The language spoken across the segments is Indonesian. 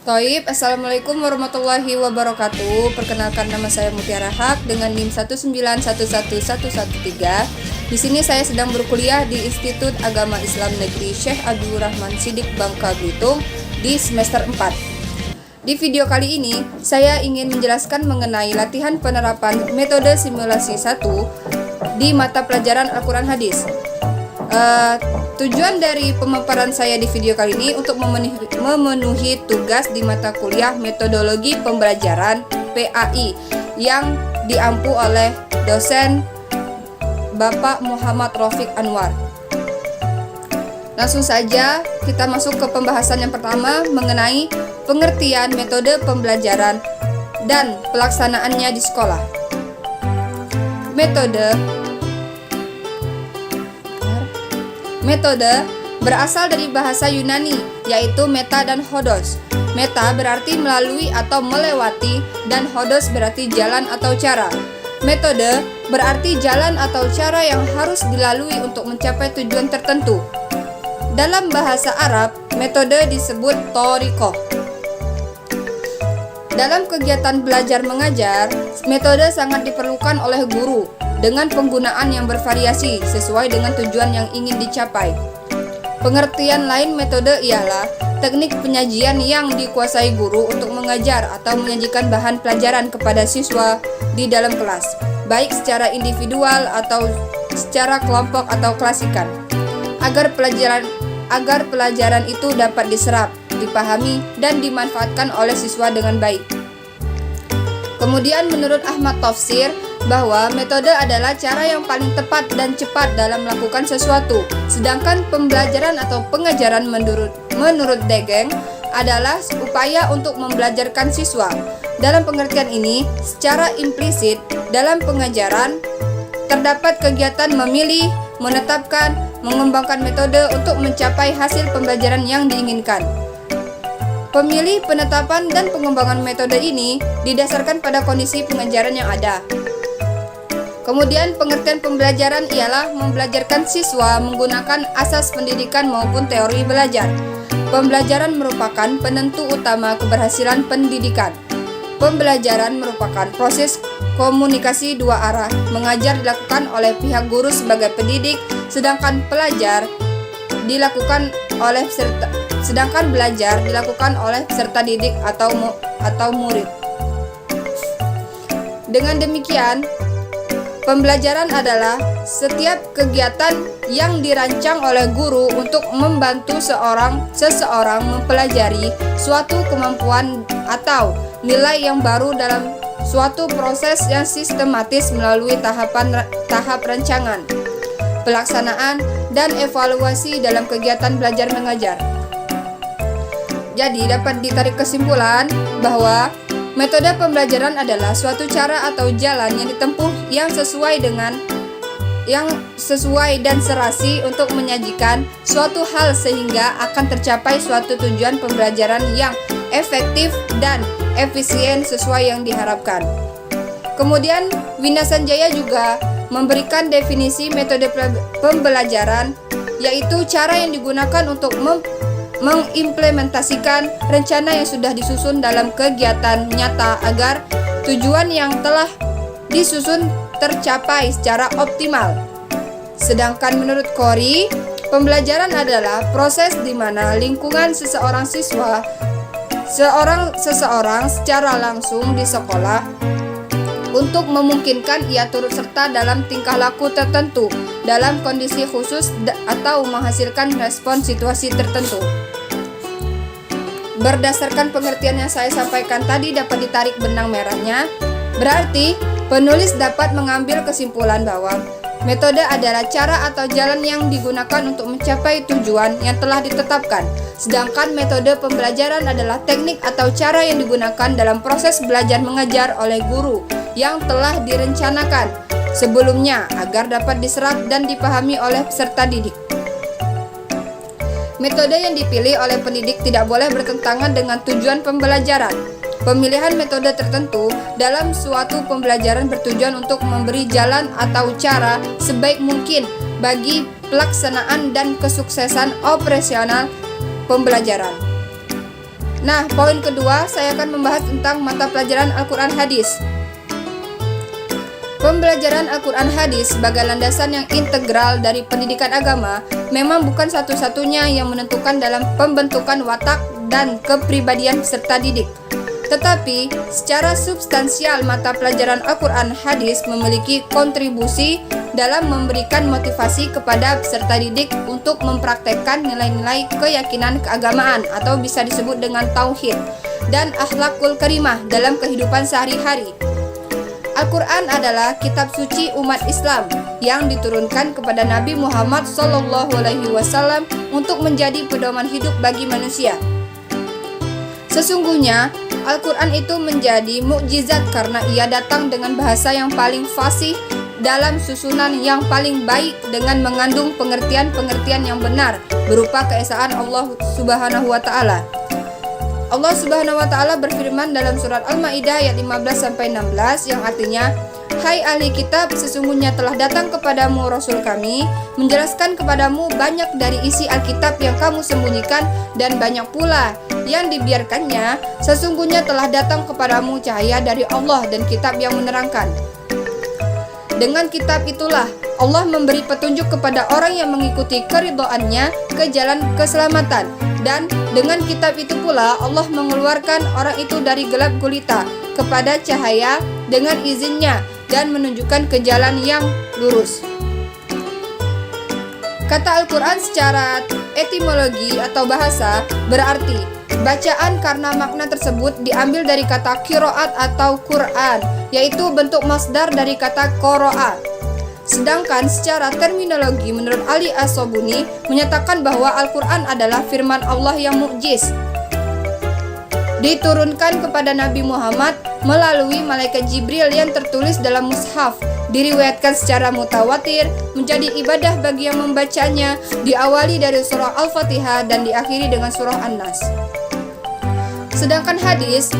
Assalamualaikum warahmatullahi wabarakatuh. Perkenalkan, nama saya Mutiara Haq dengan NIM 1911113. Di sini saya sedang berkuliah di Institut Agama Islam Negeri Syekh Abdul Rahman Siddiq, Bangka Belitung di semester 4. Di video kali ini, saya ingin menjelaskan mengenai latihan penerapan metode simulasi 1 di mata pelajaran Al-Quran Hadis. Tujuan dari pemaparan saya di video kali ini untuk memenuhi tugas di mata kuliah metodologi pembelajaran PAI yang diampu oleh dosen Bapak Muhammad Rafiq Anwar. Langsung saja kita masuk ke pembahasan yang pertama mengenai pengertian metode pembelajaran dan pelaksanaannya di sekolah. Metode berasal dari bahasa Yunani, yaitu meta dan hodos. Meta berarti melalui atau melewati, dan hodos berarti jalan atau cara. Metode berarti jalan atau cara yang harus dilalui untuk mencapai tujuan tertentu. Dalam bahasa Arab, metode disebut thoriqah. Dalam kegiatan belajar mengajar, metode sangat diperlukan oleh guru dengan penggunaan yang bervariasi sesuai dengan tujuan yang ingin dicapai. Pengertian lain metode ialah teknik penyajian yang dikuasai guru untuk mengajar atau menyajikan bahan pelajaran kepada siswa di dalam kelas, baik secara individual atau secara kelompok atau klasikan, agar pelajaran itu dapat diserap, dipahami, dan dimanfaatkan oleh siswa dengan baik. Kemudian menurut Ahmad Tafsir, bahwa metode adalah cara yang paling tepat dan cepat dalam melakukan sesuatu, sedangkan pembelajaran atau pengajaran menurut Degeng adalah upaya untuk membelajarkan siswa. Dalam pengertian ini, secara implisit dalam pengajaran terdapat kegiatan memilih, menetapkan, mengembangkan metode untuk mencapai hasil pembelajaran yang diinginkan. Pemilih, penetapan, dan pengembangan metode ini didasarkan pada kondisi pengajaran yang ada. Kemudian pengertian pembelajaran ialah membelajarkan siswa menggunakan asas pendidikan maupun teori belajar. Pembelajaran merupakan penentu utama keberhasilan pendidikan. Pembelajaran merupakan proses komunikasi dua arah. Mengajar dilakukan oleh pihak guru sebagai pendidik, sedangkan belajar dilakukan oleh peserta didik atau murid. Dengan demikian, pembelajaran adalah setiap kegiatan yang dirancang oleh guru untuk membantu seseorang mempelajari suatu kemampuan atau nilai yang baru dalam suatu proses yang sistematis melalui tahap rancangan, pelaksanaan, dan evaluasi dalam kegiatan belajar mengajar. Jadi dapat ditarik kesimpulan bahwa metode pembelajaran adalah suatu cara atau jalan yang ditempuh yang sesuai dan serasi untuk menyajikan suatu hal sehingga akan tercapai suatu tujuan pembelajaran yang efektif dan efisien sesuai yang diharapkan. Kemudian Wina Sanjaya juga memberikan definisi metode pembelajaran, yaitu cara yang digunakan untuk mengimplementasikan rencana yang sudah disusun dalam kegiatan nyata agar tujuan yang telah disusun tercapai secara optimal. Sedangkan menurut Khoury, pembelajaran adalah proses di mana lingkungan seseorang secara langsung di sekolah untuk memungkinkan ia turut serta dalam tingkah laku tertentu dalam kondisi khusus atau menghasilkan respon situasi tertentu. Berdasarkan pengertian yang saya sampaikan tadi dapat ditarik benang merahnya, berarti penulis dapat mengambil kesimpulan bahwa metode adalah cara atau jalan yang digunakan untuk mencapai tujuan yang telah ditetapkan, sedangkan metode pembelajaran adalah teknik atau cara yang digunakan dalam proses belajar mengajar oleh guru yang telah direncanakan sebelumnya agar dapat diserap dan dipahami oleh peserta didik. Metode yang dipilih oleh pendidik tidak boleh bertentangan dengan tujuan pembelajaran. Pemilihan metode tertentu dalam suatu pembelajaran bertujuan untuk memberi jalan atau cara sebaik mungkin bagi pelaksanaan dan kesuksesan operasional pembelajaran. Nah, poin kedua saya akan membahas tentang mata pelajaran Al-Quran Hadis. Pembelajaran Al-Quran Hadis sebagai landasan yang integral dari pendidikan agama memang bukan satu-satunya yang menentukan dalam pembentukan watak dan kepribadian peserta didik. Tetapi, secara substansial mata pelajaran Al-Quran Hadis memiliki kontribusi dalam memberikan motivasi kepada peserta didik untuk mempraktekkan nilai-nilai keyakinan keagamaan atau bisa disebut dengan tauhid dan akhlakul karimah dalam kehidupan sehari-hari. Al-Quran adalah kitab suci umat Islam yang diturunkan kepada Nabi Muhammad SAW untuk menjadi pedoman hidup bagi manusia. Sesungguhnya, Al-Quran itu menjadi mukjizat karena ia datang dengan bahasa yang paling fasih dalam susunan yang paling baik dengan mengandung pengertian-pengertian yang benar berupa keesaan Allah Subhanahu wa taala. Allah Subhanahu wa taala berfirman dalam surat Al-Maidah ayat 15-16 yang artinya, "Hai ahli kitab, sesungguhnya telah datang kepadamu Rasul kami, menjelaskan kepadamu banyak dari isi Alkitab yang kamu sembunyikan dan banyak pula yang dibiarkannya. Sesungguhnya telah datang kepadamu cahaya dari Allah dan kitab yang menerangkan. Dengan kitab itulah Allah memberi petunjuk kepada orang yang mengikuti keridhoannya ke jalan keselamatan. Dan dengan kitab itu pula Allah mengeluarkan orang itu dari gelap gulita kepada cahaya dengan izinnya dan menunjukkan ke jalan yang lurus." Kata Al-Quran secara etimologi atau bahasa berarti bacaan, karena makna tersebut diambil dari kata qiraat atau Quran, yaitu bentuk masdar dari kata qara'a. Sedangkan secara terminologi menurut Ali As-Sabuni menyatakan bahwa Al-Quran adalah firman Allah yang mukjiz, diturunkan kepada Nabi Muhammad melalui malaikat Jibril yang tertulis dalam mushaf, diriwayatkan secara mutawatir, menjadi ibadah bagi yang membacanya, diawali dari surah Al-Fatihah dan diakhiri dengan surah An-Nas. Sedangkan hadis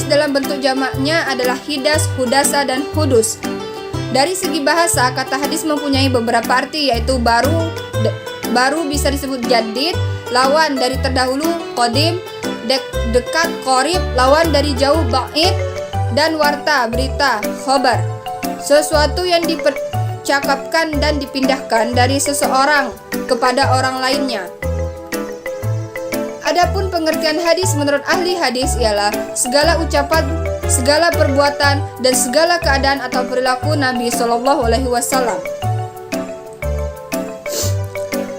dalam bentuk jamaknya adalah hidas, hudasa, dan hudus. Dari segi bahasa, kata hadis mempunyai beberapa arti, yaitu baru bisa disebut jadid, lawan dari terdahulu, qadim, dekat, qorib, lawan dari jauh, ba'id, dan warta, berita, khobar. Sesuatu yang dipercakapkan dan dipindahkan dari seseorang kepada orang lainnya. Adapun pengertian hadis menurut ahli hadis ialah segala ucapan, segala perbuatan, dan segala keadaan atau perilaku Nabi SAW.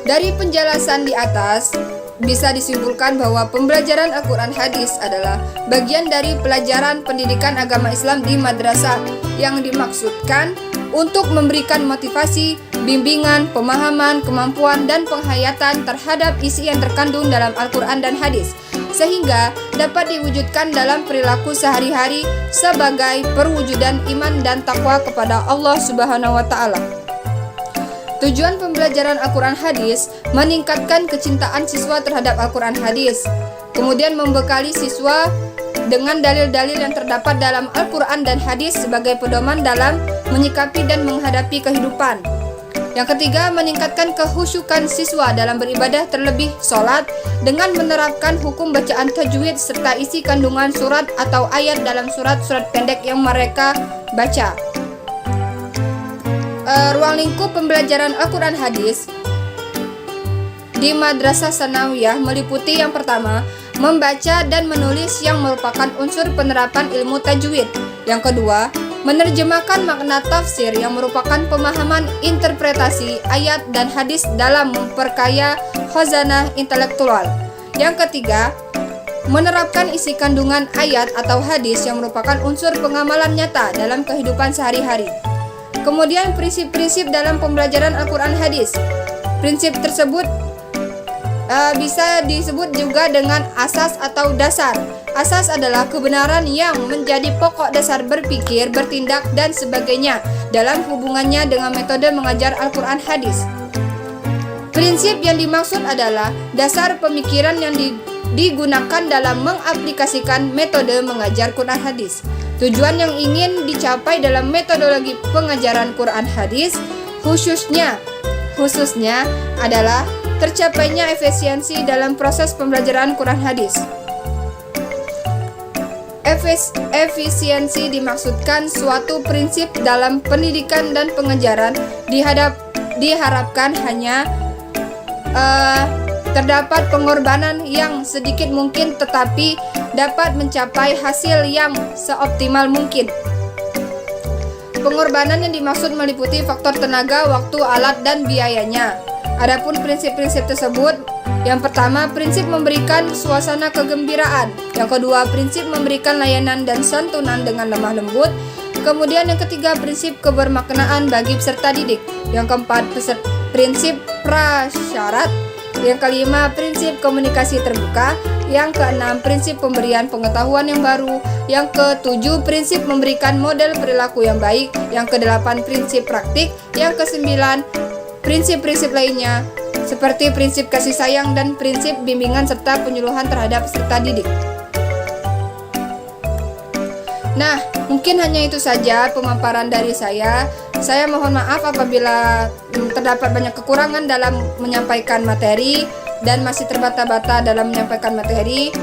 Dari penjelasan di atas, bisa disimpulkan bahwa pembelajaran Al-Quran Hadis adalah bagian dari pelajaran pendidikan agama Islam di madrasah yang dimaksudkan untuk memberikan motivasi, bimbingan, pemahaman, kemampuan, dan penghayatan terhadap isi yang terkandung dalam Al-Quran dan Hadis, sehingga dapat diwujudkan dalam perilaku sehari-hari sebagai perwujudan iman dan takwa kepada Allah Subhanahu wa Ta'ala. Tujuan pembelajaran Al-Quran Hadis meningkatkan kecintaan siswa terhadap Al-Quran Hadis, kemudian membekali siswa dengan dalil-dalil yang terdapat dalam Al-Quran dan Hadis sebagai pedoman dalam menyikapi dan menghadapi kehidupan. Yang ketiga, meningkatkan kehusyukan siswa dalam beribadah, terlebih sholat, dengan menerapkan hukum bacaan tajwid serta isi kandungan surat atau ayat dalam surat-surat pendek yang mereka baca. Ruang lingkup pembelajaran Al-Quran Hadis di Madrasah Sanawiyah meliputi yang pertama, membaca dan menulis yang merupakan unsur penerapan ilmu tajwid. Yang kedua, menerjemahkan makna tafsir yang merupakan pemahaman interpretasi ayat dan hadis dalam memperkaya khazanah intelektual. Yang ketiga, menerapkan isi kandungan ayat atau hadis yang merupakan unsur pengamalan nyata dalam kehidupan sehari-hari. Kemudian prinsip-prinsip dalam pembelajaran Al-Quran Hadis. Prinsip tersebut bisa disebut juga dengan asas atau dasar. Asas adalah kebenaran yang menjadi pokok dasar berpikir, bertindak, dan sebagainya dalam hubungannya dengan metode mengajar Al-Quran Hadis. Prinsip yang dimaksud adalah dasar pemikiran yang digunakan dalam mengaplikasikan metode mengajar Quran Hadis. Tujuan yang ingin dicapai dalam metodologi pengajaran Quran Hadis khususnya adalah tercapainya efisiensi dalam proses pembelajaran Quran Hadis. Efisiensi dimaksudkan suatu prinsip dalam pendidikan dan pengajaran diharapkan hanya terdapat pengorbanan yang sedikit mungkin tetapi dapat mencapai hasil yang seoptimal mungkin. Pengorbanan yang dimaksud meliputi faktor tenaga, waktu, alat, dan biayanya. Adapun prinsip-prinsip tersebut, yang pertama, prinsip memberikan suasana kegembiraan. Yang kedua, prinsip memberikan layanan dan santunan dengan lemah lembut. Kemudian yang ketiga, prinsip kebermaknaan bagi peserta didik. Yang keempat, prinsip prasyarat. Yang kelima, prinsip komunikasi terbuka. Yang keenam, prinsip pemberian pengetahuan yang baru. Yang ketujuh, prinsip memberikan model perilaku yang baik. Yang kedelapan, prinsip praktik. Yang kesembilan, prinsip-prinsip lainnya seperti prinsip kasih sayang dan prinsip bimbingan serta penyuluhan terhadap peserta didik. Nah, mungkin hanya itu saja pemaparan dari saya. Saya mohon maaf apabila terdapat banyak kekurangan dalam menyampaikan materi dan masih terbata-bata dalam menyampaikan materi.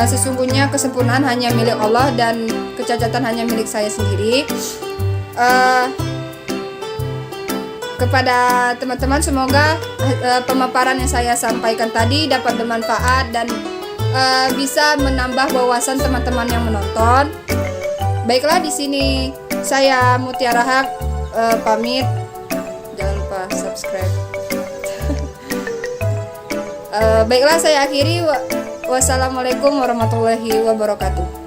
Sesungguhnya kesempurnaan hanya milik Allah dan kecacatan hanya milik saya sendiri. Kepada teman-teman, semoga pemaparan yang saya sampaikan tadi dapat bermanfaat dan bisa menambah wawasan teman-teman yang menonton. Baiklah, di sini saya Mutiara Haq pamit. Jangan lupa subscribe. Baiklah, saya akhiri. Wassalamualaikum warahmatullahi wabarakatuh.